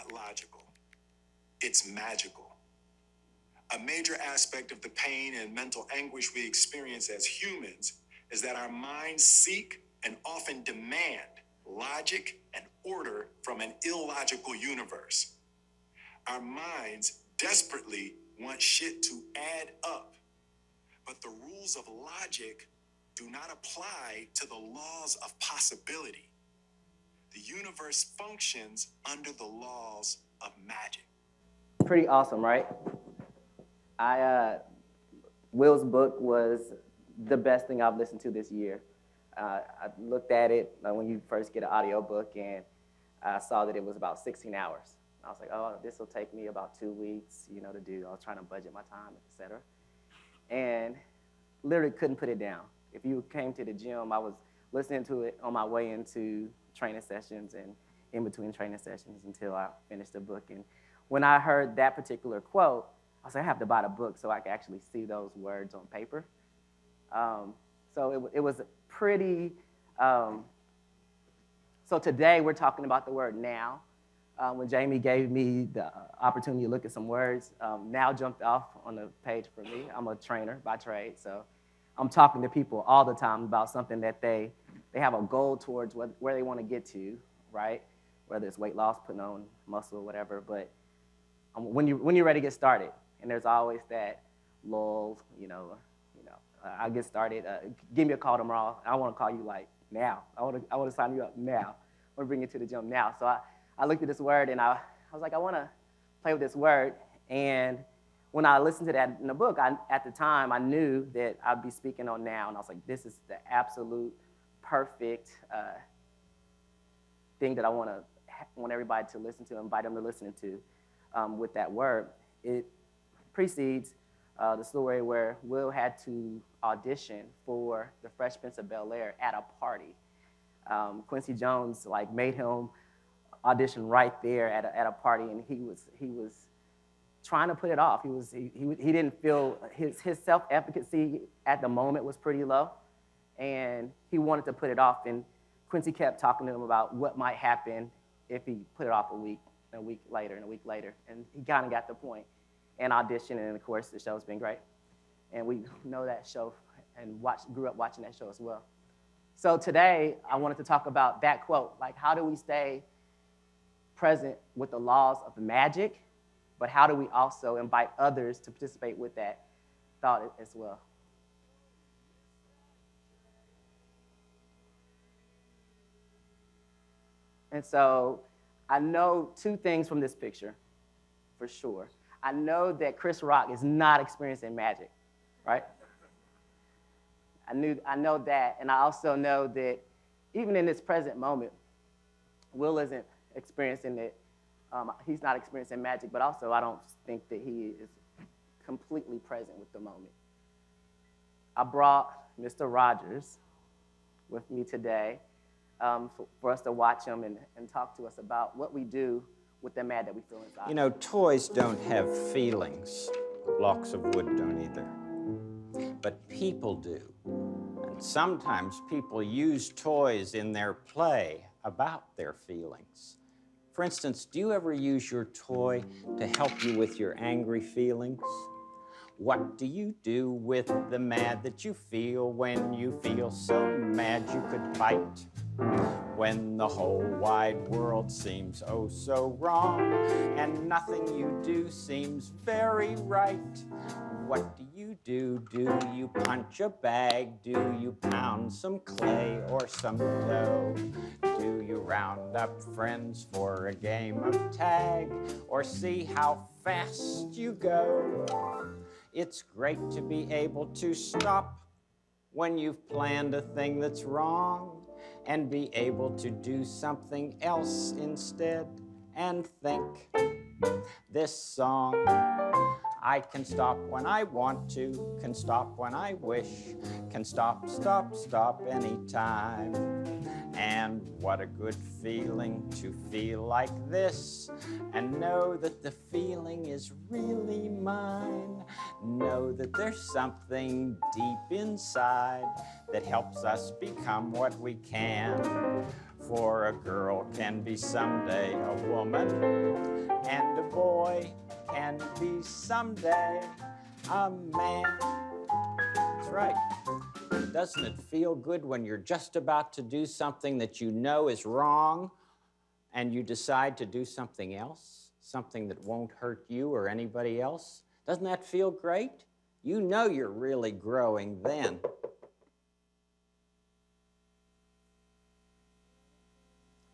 not logical. It's magical. A major aspect of the pain and mental anguish we experience as humans is that our minds seek and often demand logic and order from an illogical universe. Our minds desperately want shit to add up, but the rules of logic do not apply to the laws of possibility. The universe functions under the laws of magic. Pretty awesome, right? Will's book was the best thing I've listened to this year. I looked at it when you first get an audio book, and I saw that it was about 16 hours. I was like, oh, this will take me about 2 weeks, to do. I was trying to budget my time, et cetera. And literally couldn't put it down. If you came to the gym, I was listening to it on my way into training sessions and in between training sessions until I finished the book. And when I heard that particular quote, I was like, I have to buy the book so I can actually see those words on paper. So it was pretty, so today we're talking about the word now. When Jamie gave me the opportunity to look at some words, now jumped off on the page for me. I'm a trainer by trade, so I'm talking to people all the time about something that they have a goal towards where they want to get to, right? Whether it's weight loss, putting on muscle, whatever. But when you're ready to get started, and there's always that lull, I get started. Give me a call tomorrow. I want to call you like now. I want to sign you up now. I want to bring you to the gym now. So I looked at this word, and I was like, I want to play with this word. And when I listened to that in the book, at the time, I knew that I'd be speaking on now. And I was like, this is the absolute perfect thing that I want everybody to listen to, invite them to listen to with that word. It precedes the story where Will had to audition for the Fresh Prince of Bel-Air at a party. Quincy Jones made him audition right there at a party, and he was trying to put it off. He didn't feel his self-efficacy at the moment was pretty low, and he wanted to put it off. And Quincy kept talking to him about what might happen if he put it off a week later, and he kind of got the point and auditioned, and of course the show's been great. And we know that show and grew up watching that show as well. So today I wanted to talk about that quote, how do we stay present with the laws of magic, but how do we also invite others to participate with that thought as well? And so I know two things from this picture, for sure. I know that Chris Rock is not experiencing magic, right? I know that, and I also know that even in this present moment, Will isn't experiencing it. He's not experiencing magic, but also I don't think that he is completely present with the moment. I brought Mr. Rogers with me today for us to watch him and talk to us about what we do with the mad that we feel inside. Toys don't have feelings. Blocks of wood don't either. But people do. And sometimes people use toys in their play about their feelings. For instance, do you ever use your toy to help you with your angry feelings? What do you do with the mad that you feel when you feel so mad you could fight? When the whole wide world seems oh so wrong, and nothing you do seems very right. What do you do? Do you punch a bag? Do you pound some clay or some dough? Do you round up friends for a game of tag, or see how fast you go? It's great to be able to stop when you've planned a thing that's wrong, and be able to do something else instead and think. This song, I can stop when I want to, can stop when I wish, can stop anytime. And what a good feeling to feel like this and know that the feeling is really mine. Know that there's something deep inside that helps us become what we can. For a girl can be someday a woman, and a boy can be someday a man. That's right. Doesn't it feel good when you're just about to do something that you know is wrong and you decide to do something else, something that won't hurt you or anybody else? Doesn't that feel great? You know you're really growing then.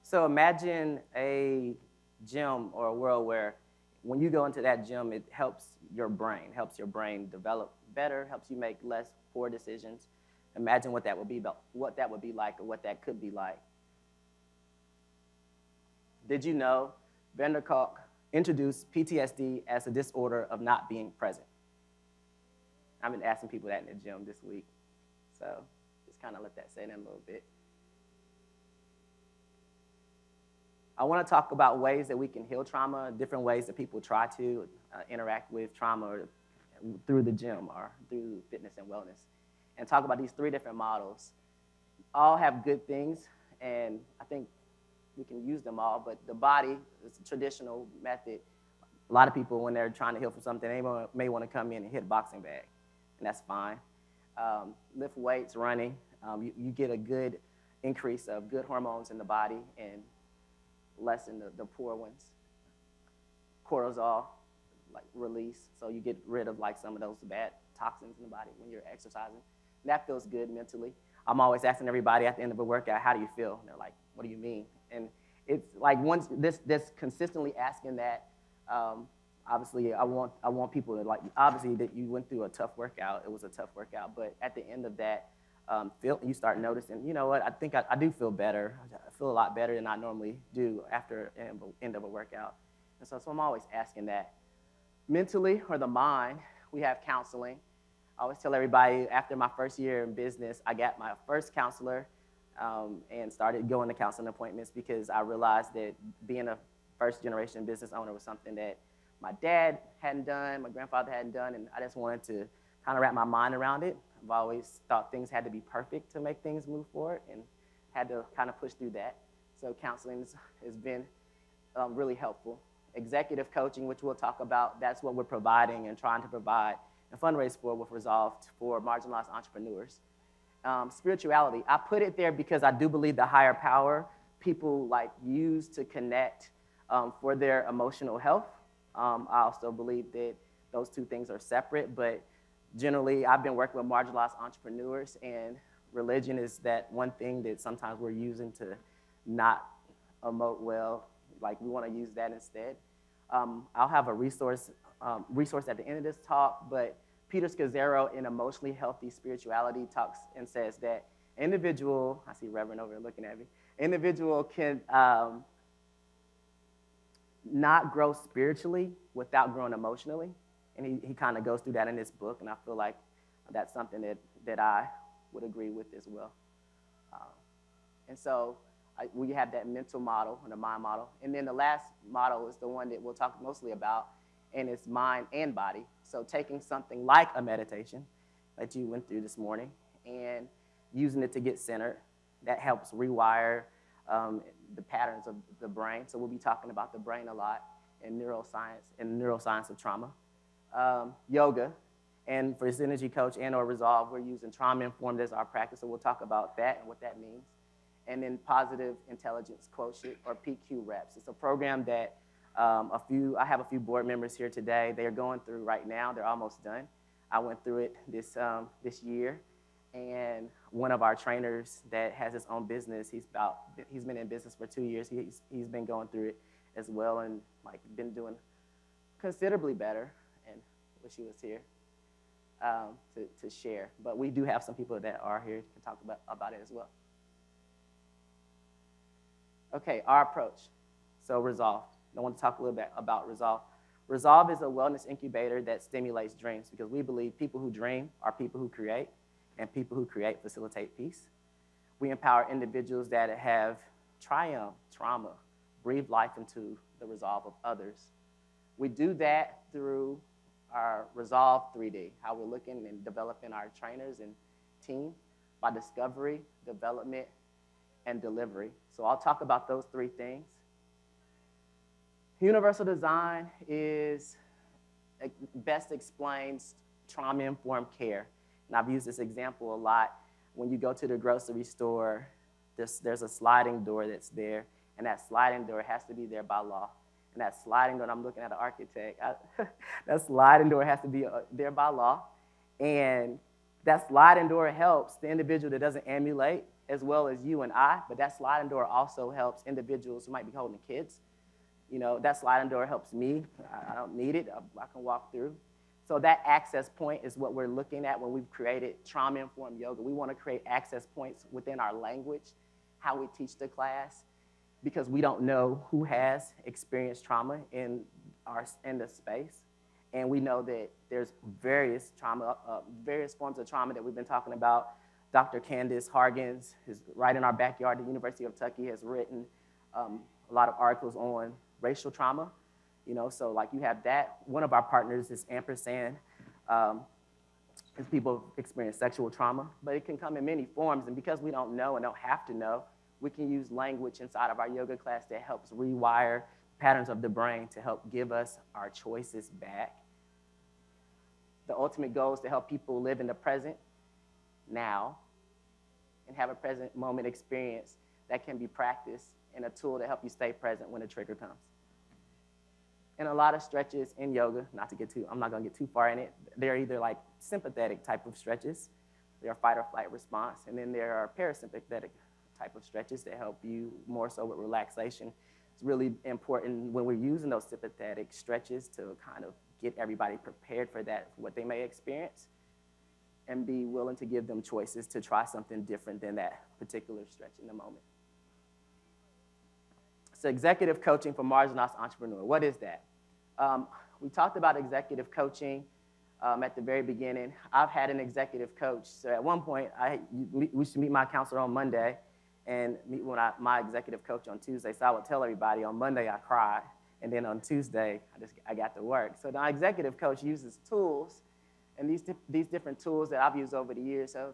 So imagine a gym or a world where when you go into that gym, it helps your brain develop better, helps you make less poor decisions. Imagine what that would be like, or what that could be like. Did you know Vander Kolk introduced PTSD as a disorder of not being present? I've been asking people that in the gym this week, so just kind of let that sit in a little bit. I want to talk about ways that we can heal trauma, different ways that people try to interact with trauma through the gym or through fitness and wellness, and talk about these 3 different models. All have good things, and I think we can use them all, but the body is a traditional method. A lot of people, when they're trying to heal from something, they may want to come in and hit a boxing bag, and that's fine. Lift weights, running, you get a good increase of good hormones in the body and lessen the poor ones. Cortisol, like release, so you get rid of like some of those bad toxins in the body when you're exercising. And that feels good mentally. I'm always asking everybody at the end of a workout, how do you feel? And they're like, what do you mean? And it's like once this consistently asking that, obviously I want people to like, obviously that you went through a tough workout, it was a tough workout, but at the end of that, you start noticing, you know what, I think I do feel better. I feel a lot better than I normally do after the end of a workout. And so I'm always asking that. Mentally, or the mind, we have counseling. I always tell everybody, after my first year in business, I got my first counselor and started going to counseling appointments because I realized that being a first-generation business owner was something that my dad hadn't done, my grandfather hadn't done, and I just wanted to kind of wrap my mind around it. I've always thought things had to be perfect to make things move forward and had to kind of push through that. So counseling has been really helpful. Executive coaching, which we'll talk about, that's what we're providing and trying to provide and fundraise for with Resolve for marginalized entrepreneurs. Spirituality, I put it there because I do believe the higher power people like use to connect for their emotional health. I also believe that those 2 things are separate, but generally I've been working with marginalized entrepreneurs, and religion is that one thing that sometimes we're using to not emote well. Like we want to use that instead. I'll have a resource at the end of this talk, but Peter Scazzaro in Emotionally Healthy Spirituality talks and says that individual, I see Reverend over there looking at me, individual can not grow spiritually without growing emotionally. And he kind of goes through that in this book, and I feel like that's something that I would agree with as well. And so we have that mental model and the mind model. And then the last model is the one that we'll talk mostly about, and it's mind and body. So taking something like a meditation that you went through this morning and using it to get centered, that helps rewire the patterns of the brain. So we'll be talking about the brain a lot in neuroscience of trauma. Yoga, and for Synergy Coach and or Resolve, we're using trauma-informed as our practice, so we'll talk about that and what that means. And then Positive Intelligence Quotient, or PQ Reps. It's a program that I have a few board members here today. They are going through right now. They're almost done. I went through it this year, and one of our trainers that has his own business, he's been in business for 2 years. He's been going through it as well, and like been doing considerably better. And wish he was here to share. But we do have some people that are here to talk about it as well. Okay, our approach. So Resolve. I want to talk a little bit about Resolve. Resolve is a wellness incubator that stimulates dreams, because we believe people who dream are people who create, and people who create facilitate peace. We empower individuals that have triumphed trauma, breathe life into the resolve of others. We do that through our Resolve 3D, how we're looking and developing our trainers and team by discovery, development, and delivery. So I'll talk about those three things. Universal design best explains trauma-informed care. And I've used this example a lot. When you go to the grocery store, there's a sliding door that's there, and that sliding door has to be there by law. And that sliding door, and I'm looking at an architect, that sliding door has to be there by law. And that sliding door helps the individual that doesn't emulate, as well as you and I, but that sliding door also helps individuals who might be holding kids. You know, that sliding door helps me. I don't need it. I can walk through. So that access point is what we're looking at when we've created trauma-informed yoga. We want to create access points within our language, how we teach the class, because we don't know who has experienced trauma in the space. And we know that there's various forms of trauma that we've been talking about. Dr. Candace Hargens is right in our backyard. The University of Kentucky has written a lot of articles on racial trauma. You know, so like you have that. One of our partners is Ampersand. As people experience sexual trauma, but it can come in many forms. And because we don't know and don't have to know, we can use language inside of our yoga class that helps rewire patterns of the brain to help give us our choices back. The ultimate goal is to help people live in the present now and have a present moment experience that can be practiced and a tool to help you stay present when a trigger comes. And a lot of stretches in yoga, I'm not gonna get too far in it, they're either like sympathetic type of stretches, they're fight or flight response, and then there are parasympathetic type of stretches that help you more so with relaxation. It's really important when we're using those sympathetic stretches to kind of get everybody prepared for that, what they may experience, and be willing to give them choices to try something different than that particular stretch in the moment. So executive coaching for marginalized entrepreneur. What is that? We talked about executive coaching at the very beginning. I've had an executive coach. So at one point, we should meet my counselor on Monday and meet with my executive coach on Tuesday. So I would tell everybody on Monday I cried, and then on Tuesday I got to work. So the executive coach uses tools, and these different tools that I've used over the years have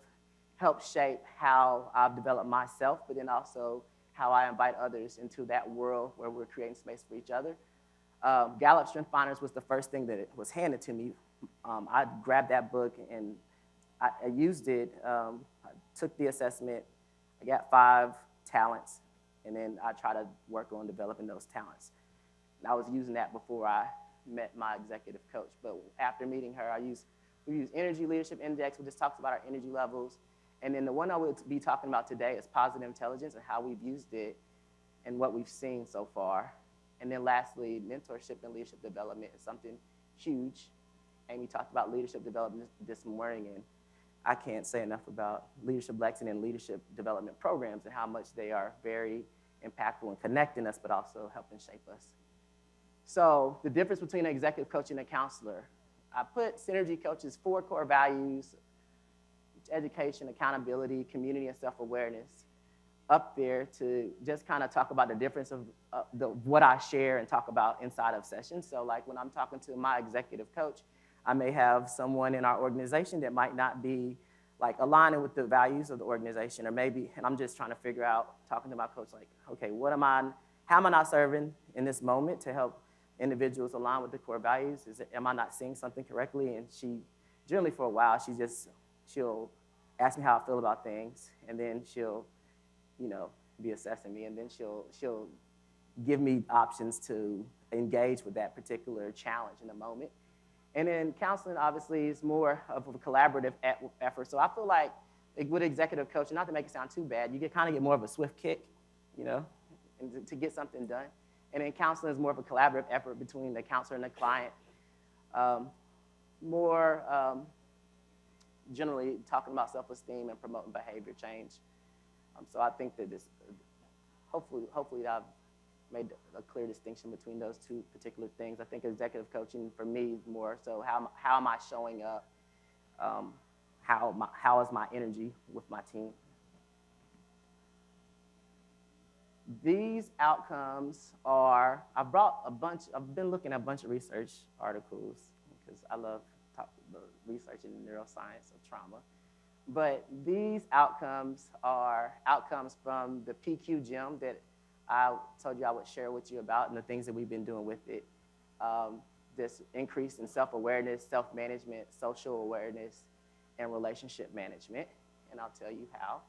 helped shape how I've developed myself, but then also how I invite others into that world where we're creating space for each other. Gallup Strength Finders was the first thing that was handed to me. I grabbed that book and I used it. I took the assessment. I got 5 talents, and then I try to work on developing those talents. And I was using that before I met my executive coach. But after meeting her, we use Energy Leadership Index, which just talks about our energy levels. And then the one I will be talking about today is positive intelligence and how we've used it and what we've seen so far. And then lastly, mentorship and leadership development is something huge. Amy talked about leadership development this morning, and I can't say enough about Leadership Lexington and leadership development programs and how much they are very impactful in connecting us, but also helping shape us. So the difference between an executive coach and a counselor. I put Synergy Coach's 4 core values, education, accountability, community, and self-awareness up there to just kind of talk about the difference of what I share and talk about inside of sessions. So like when I'm talking to my executive coach, I may have someone in our organization that might not be like aligning with the values of the organization, or maybe, and I'm just trying to figure out, talking to my coach, like, okay, how am I not serving in this moment to help individuals align with the core values? Am I not seeing something correctly? And she, generally for a while, she'll ask me how I feel about things, and then she'll, be assessing me, and then she'll give me options to engage with that particular challenge in the moment. And then counseling, obviously, is more of a collaborative effort. So I feel like with executive coaching, not to make it sound too bad, you kind of get more of a swift kick, and to get something done. And then counseling is more of a collaborative effort between the counselor and the client. Generally talking about self-esteem and promoting behavior change. So I think that hopefully I've made a clear distinction between those 2 particular things. I think executive coaching for me is more so how am I showing up? How is my energy with my team? These outcomes I've been looking at a bunch of research articles because I love the research in neuroscience of trauma. But these outcomes are outcomes from the PQ gym that I told you I would share with you about and the things that we've been doing with it. This increase in self-awareness, self-management, social awareness, and relationship management. And I'll tell you how.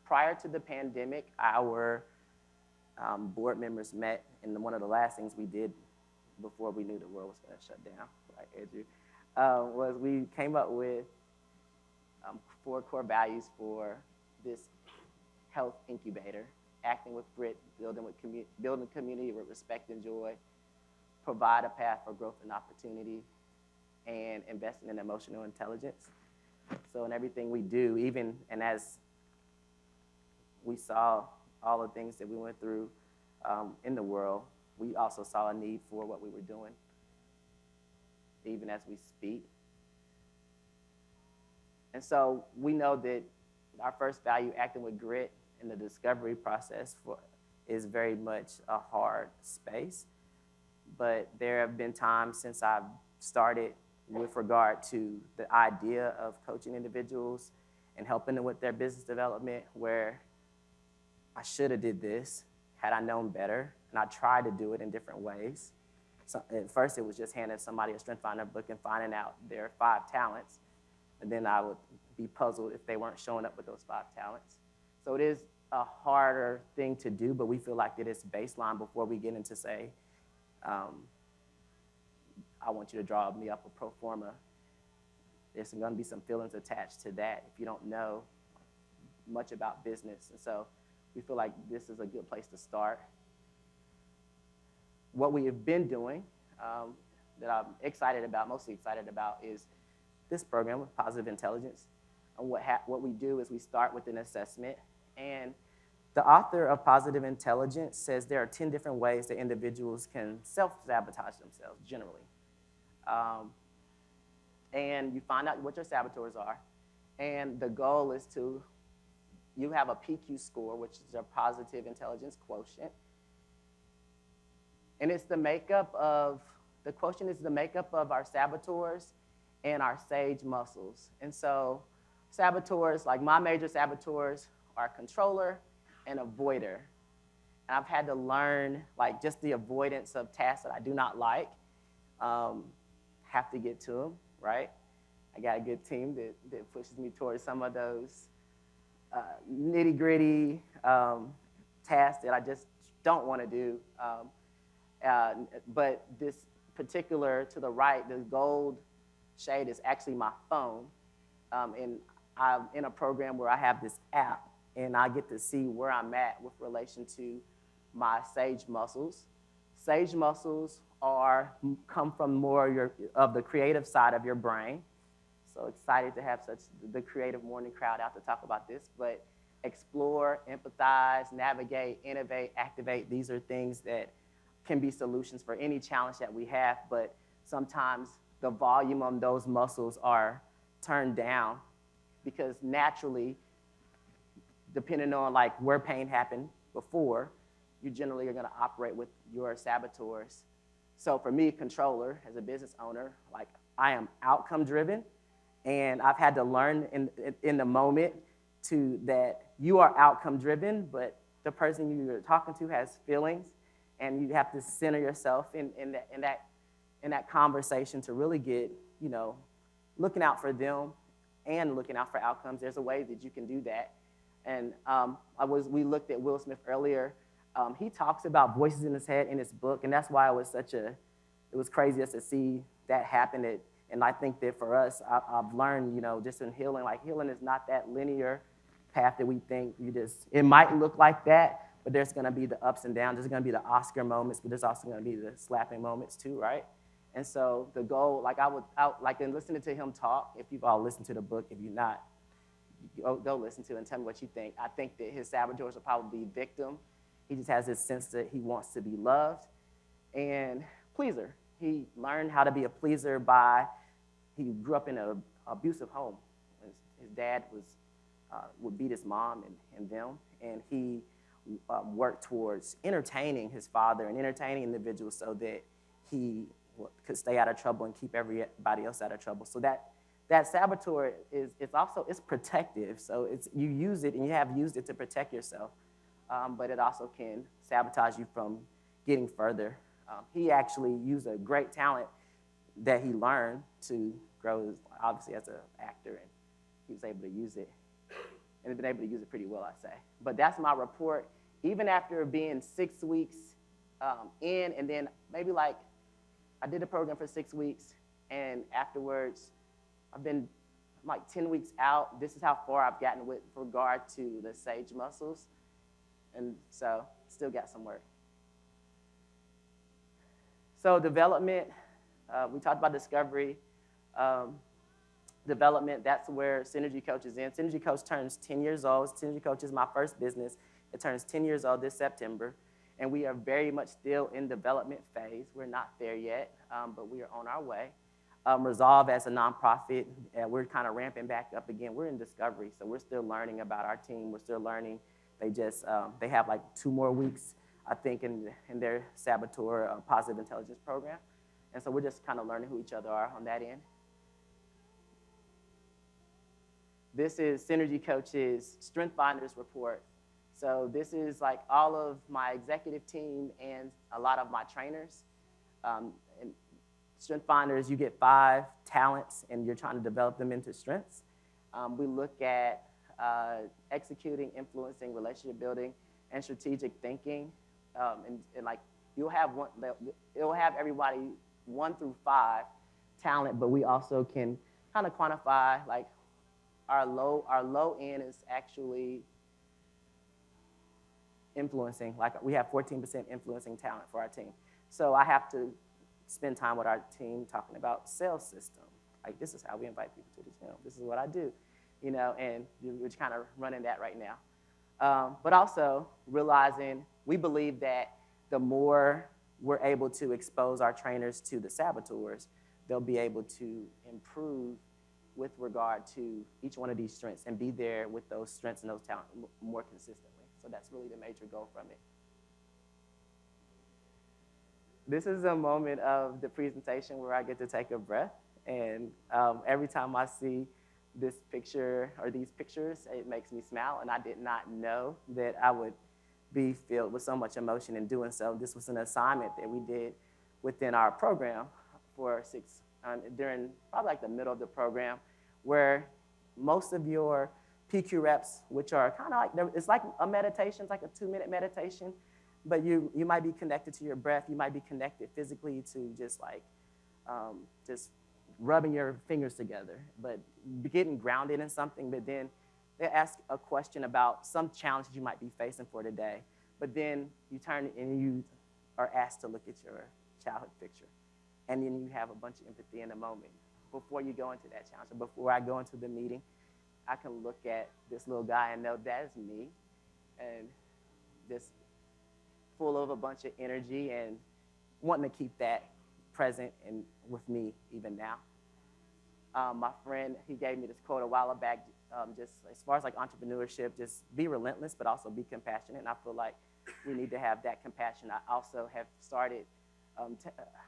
Prior to the pandemic, our board members met, and one of the last things we did before we knew the world was going to shut down, right, Andrew, was we came up with 4 core values for this health incubator: acting with grit, building community with respect and joy, provide a path for growth and opportunity, and investing in emotional intelligence. So in everything we do, and as we saw all the things that we went through in the world, we also saw a need for what we were doing, even as we speak. And so we know that our first value, acting with grit, in the discovery process is very much a hard space. But there have been times since I've started with regard to the idea of coaching individuals and helping them with their business development where I should have did this had I known better, and I tried to do it in different ways. So at first, it was just handing somebody a Strength Finder book and finding out their 5 talents, and then I would be puzzled if they weren't showing up with those 5 talents. So it is a harder thing to do, but we feel like it is baseline before we get into, say, I want you to draw me up a pro forma. There's going to be some feelings attached to that if you don't know much about business. And so we feel like this is a good place to start. What we have been doing that I'm mostly excited about, is this program with Positive Intelligence. And what we do is we start with an assessment. And the author of Positive Intelligence says there are 10 different ways that individuals can self-sabotage themselves, generally. And you find out what your saboteurs are. And the goal is you have a PQ score, which is a positive intelligence quotient. And the quotient is the makeup of our saboteurs and our sage muscles. And so saboteurs, like my major saboteurs, are controller and avoider. And I've had to learn, like, just the avoidance of tasks that I do not like, have to get to them, right? I got a good team that pushes me towards some of those nitty-gritty tasks that I just don't want to do. But this particular, to the right, the gold shade is actually my phone. And I'm in a program where I have this app, and I get to see where I'm at with relation to my sage muscles. Sage muscles come from more of the creative side of your brain. So excited to have the Creative Morning crowd out to talk about this. But explore, empathize, navigate, innovate, activate. These are things that can be solutions for any challenge that we have. But sometimes the volume on those muscles are turned down because naturally, depending on like where pain happened before, you generally are going to operate with your saboteurs. So for me, controller, as a business owner, like I am outcome driven. And I've had to learn in the moment that you are outcome driven, but the person you're talking to has feelings, and you have to center yourself in that conversation to really get, looking out for them and looking out for outcomes. There's a way that you can do that. And we looked at Will Smith earlier. He talks about voices in his head in his book, and that's why it was crazy just to see that happen. And I think that for us, I've learned, just in healing, like healing is not that linear path that we think. It might look like that, but there's going to be the ups and downs. There's going to be the Oscar moments, but there's also going to be the slapping moments too, right? And so the goal, in listening to him talk, if you've all listened to the book, if you're not, go listen to it and tell me what you think. I think that his saboteurs will probably be victim. He just has this sense that he wants to be loved. And pleaser. He learned how to be a pleaser he grew up in an abusive home. His dad was would beat his mom and them, and he worked towards entertaining his father and entertaining individuals so that he could stay out of trouble and keep everybody else out of trouble. So that saboteur it's protective. So you use it and you have used it to protect yourself, but it also can sabotage you from getting further. He actually used a great talent that he learned to grow, obviously, as an actor, and he was able to use it, and he's been able to use it pretty well, I say. But that's my report. Even after being 6 weeks in, and then maybe like, I did the program for 6 weeks, and afterwards, I've been like 10 weeks out. This is how far I've gotten with regard to the sage muscles, and so still got some work. So development, we talked about discovery. Development, that's where Synergy Coach is in. Synergy Coach turns 10 years old. Synergy Coach is my first business. It turns 10 years old this September, and we are very much still in development phase. We're not there yet, but we are on our way. Resolve as a nonprofit, we're kind of ramping back up again. We're in discovery, so we're still learning about our team. We're still learning. They have like 2 more weeks, I think, in their Saboteur Positive Intelligence program. And so we're just kind of learning who each other are on that end. This is Synergy Coach's Strength Finders report. So this is like all of my executive team and a lot of my trainers. And Strength Finders, you get 5 talents, and you're trying to develop them into strengths. We look at executing, influencing, relationship building, and strategic thinking. And like it'll have everybody 1 through 5 talent, but we also can kind of quantify like our low end is actually influencing. Like we have 14% influencing talent for our team. So I have to spend time with our team talking about sales system. Like this is how we invite people to the gym. This is what I do, and we're kind of running that right now. But also realizing we believe that the more we're able to expose our trainers to the saboteurs, they'll be able to improve with regard to each one of these strengths and be there with those strengths and those talents more consistently. So that's really the major goal from it. This is a moment of the presentation where I get to take a breath. And every time I see this picture or these pictures, it makes me smile. And I did not know that I would be filled with so much emotion in doing so. This was an assignment that we did within our program for during probably like the middle of the program, where most of your PQ reps, which are kind of like, it's like a meditation, it's like a 2-minute meditation, but you might be connected to your breath, you might be connected physically to just like, just rubbing your fingers together, but getting grounded in something. But then they ask a question about some challenge you might be facing for today, but then you turn and you are asked to look at your childhood picture. And then you have a bunch of empathy in the moment before you go into that challenge. So before I go into the meeting, I can look at this little guy and know that is me, and just full of a bunch of energy and wanting to keep that present and with me even now. My friend, he gave me this quote a while back, just as far as like entrepreneurship, just be relentless, but also be compassionate. And I feel like we need to have that compassion. I also have started,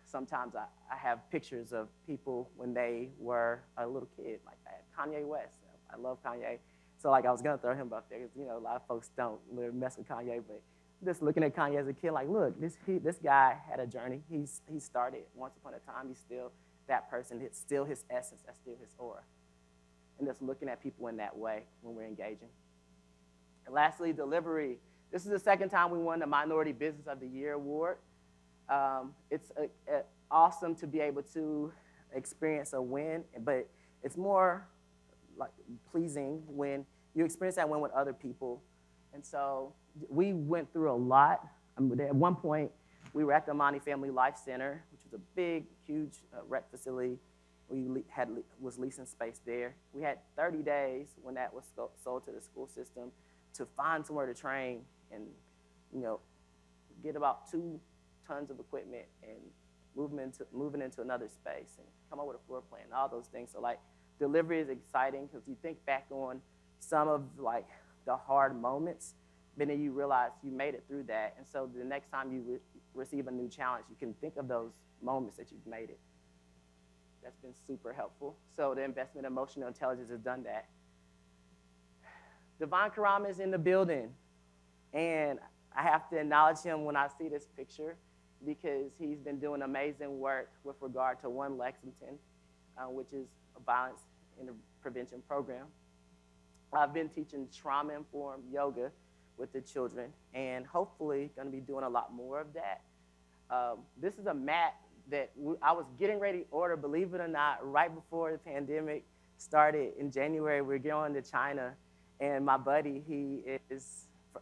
sometimes I have pictures of people when they were a little kid, like I had Kanye West. I love Kanye. So like I was gonna throw him up there, because a lot of folks don't mess with Kanye, but just looking at Kanye as a kid, like, look, this guy had a journey. He started once upon a time. He's still that person. It's still his essence. That's still his aura. And just looking at people in that way when we're engaging. And lastly, delivery. This is the second time we won the Minority Business of the Year award. It's awesome to be able to experience a win, but it's more like pleasing when you experience that win with other people. And so we went through a lot. At one point, we were at the Amani Family Life Center, which was a big, huge rec facility. We was leasing space there. We had 30 days when that was sold to the school system to find somewhere to train and, get about 2 tons of equipment and moving into another space and come up with a floor plan and all those things. So like delivery is exciting because you think back on some of like the hard moments, but then you realize you made it through that. And so the next time you receive a new challenge, you can think of those moments that you've made it. That's been super helpful. So the investment in emotional intelligence has done that. Devon Karama is in the building. And I have to acknowledge him when I see this picture because he's been doing amazing work with regard to One Lexington, which is a violence prevention program. I've been teaching trauma-informed yoga with the children, and hopefully going to be doing a lot more of that. This is a mat that I was getting ready to order, believe it or not, right before the pandemic started in January. We're going to China, and my buddy, he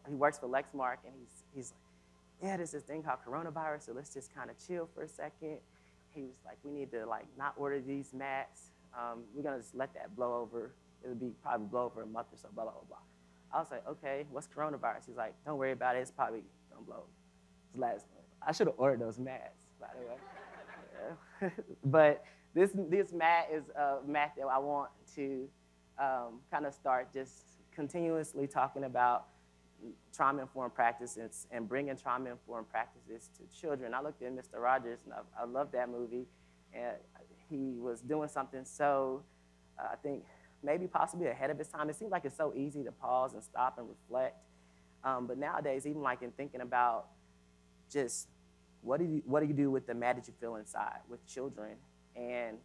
works for Lexmark, and he's like, yeah, there's this thing called coronavirus, so let's just kind of chill for a second. He was like, we need to like not order these mats. We're gonna just let that blow over. It'll be probably blow over a month or so, blah, blah, blah. I was like, okay, what's coronavirus? He's like, don't worry about it, it's probably gonna blow over. I should have ordered those mats, by the way. Yeah. But this mat is a mat that I want to kind of start just continuously talking about trauma-informed practices and bringing trauma-informed practices to children. I looked at Mr. Rogers, and I love that movie, and he was doing something so, I think, maybe possibly ahead of his time. It seems like it's so easy to pause and stop and reflect, but nowadays, even like in thinking about just what do you do with the mat that you feel inside with children, and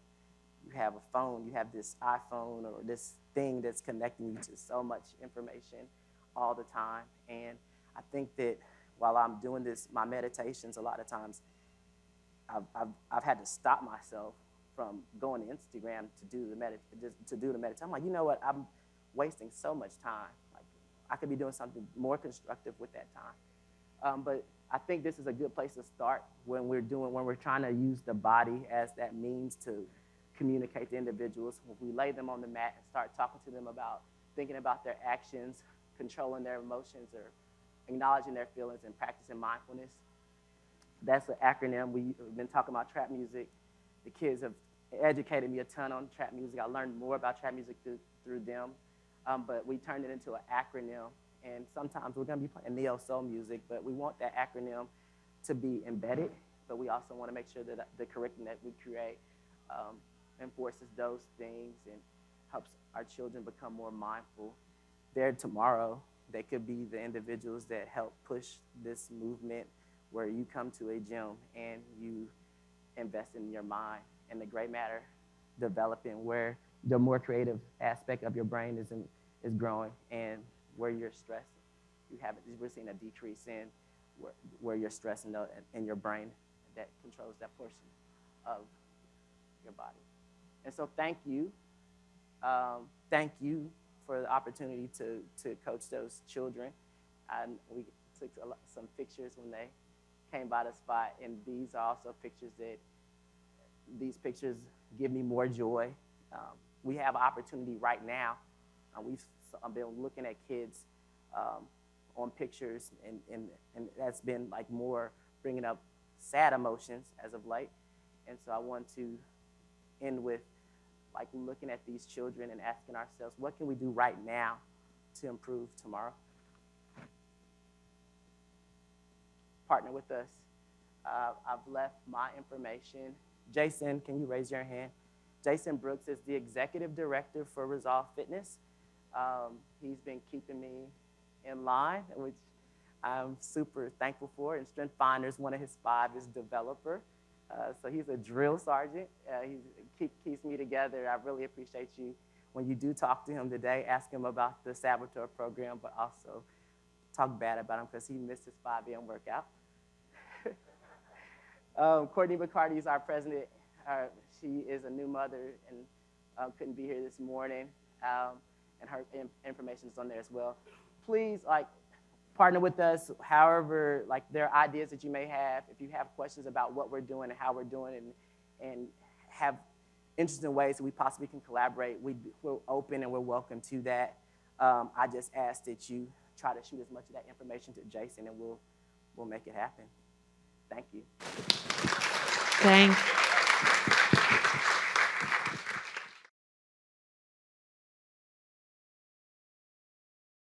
you have a phone, you have this iPhone or this thing that's connecting you to so much information all the time. And I think that while I'm doing this, my meditations, a lot of times I've had to stop myself from going to Instagram to do the meditation. I'm like, you know what? I'm wasting so much time. Like, I could be doing something more constructive with that time. But I think this is a good place to start when we're trying to use the body as that means to communicate to individuals. When we lay them on the mat and start talking to them about thinking about their actions, controlling their emotions, or acknowledging their feelings and practicing mindfulness. That's an acronym. We've been talking about trap music. The kids have educated me a ton on trap music. I learned more about trap music through them, but we turned it into an acronym. And sometimes we're going to be playing neo-soul music, but we want that acronym to be embedded, but we also want to make sure that the curriculum that we create enforces those things and helps our children become more mindful. There tomorrow, they could be the individuals that help push this movement where you come to a gym and you invest in your mind and the gray matter developing, where the more creative aspect of your brain is growing, and where you're stressed, we're seeing a decrease in where you're stressed in your brain that controls that portion of your body. And so thank you. Thank you for the opportunity to coach those children. And we took some pictures when they came by the spot, and these are also pictures these pictures give me more joy. We have an opportunity right now. We've been looking at kids on pictures, and that's been like more bringing up sad emotions as of late. And so I want to end with like looking at these children and asking ourselves, what can we do right now to improve tomorrow? Partner with us. I've left my information. Jason, can you raise your hand? Jason Brooks is the executive director for Resolve Fitness. He's been keeping me in line, which I'm super thankful for. And Strength Finders, one of his 5 is developer. So he's a drill sergeant. He keeps me together. I really appreciate you. When you do talk to him today, ask him about the Saboteur program, but also talk bad about him because he missed his 5 a.m. workout. Courtney McCarty is our president. She is a new mother and couldn't be here this morning. And her information is on there as well. Please, partner with us, however, there are ideas that you may have. If you have questions about what we're doing and how we're doing it, and have interesting ways that we possibly can collaborate, we're open and we're welcome to that. I just ask that you try to shoot as much of that information to Jason, and we'll make it happen. Thank you. Thank